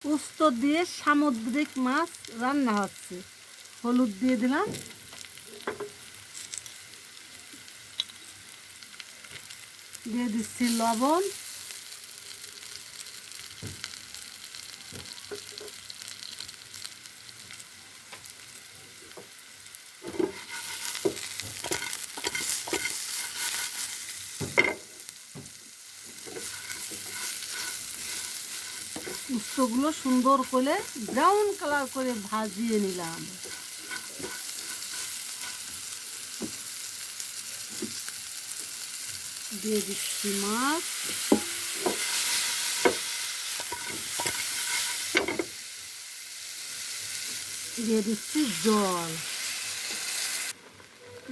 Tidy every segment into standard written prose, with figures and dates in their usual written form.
উস্তো দিয়ে সামুদ্রিক মাছ রান্না হচ্ছে। হলুদ দিয়ে দিলাম, দিয়ে দিচ্ছি লবণ, উস্তগুলো সুন্দর করে ব্রাউন কালার করে ভাজিয়ে নিলাম। দিয়ে দিচ্ছি মাছ, দিয়ে দিচ্ছি জল,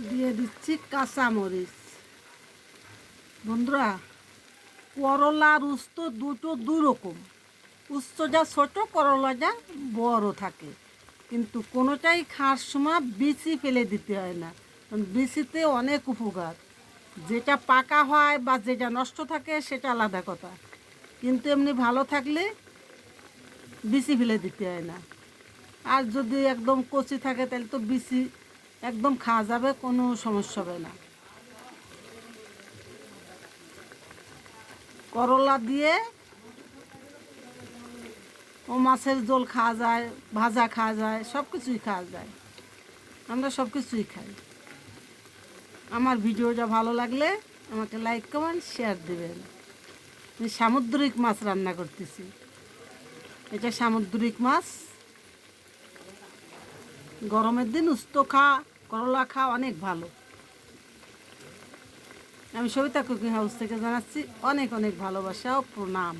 দিয়ে দিচ্ছি কাঁচামরিচ। বন্ধুরা, করলার উস্তো দুই রকম। উস্তো যা ছোট, করলা যা বড় থাকে, কিন্তু কোনোটাই খাওয়ার সময় বিচি ফেলে দিতে হয় না, কারণ বিচিতে অনেক উপকার। যেটা পাকা হয় বা যেটা নষ্ট থাকে সেটা আলাদা কথা, কিন্তু এমনি ভালো থাকলে বিচি ফেলে দিতে হয় না। আর যদি একদম কচি থাকে তাহলে তো বিচি একদম খাওয়া যাবে, কোনো সমস্যা হবে না। করলা দিয়ে ও মাছের ঝোল খাওয়া যায়, ভাজা খাওয়া যায়, সব কিছুই খাওয়া যায়। আমরা সব কিছুই খাই। আমার ভিডিওটা ভালো লাগলে আমাকে লাইক কমেন্ট শেয়ার দেবেন। আমি সামুদ্রিক মাছ রান্না করতেছি, এটা সামুদ্রিক মাছ। গরমের দিন উস্তো করলা অনেক ভালো। আমি সবিতা কুকিং হাউস থেকে জানাচ্ছি অনেক অনেক ভালোবাসা ও প্রণাম।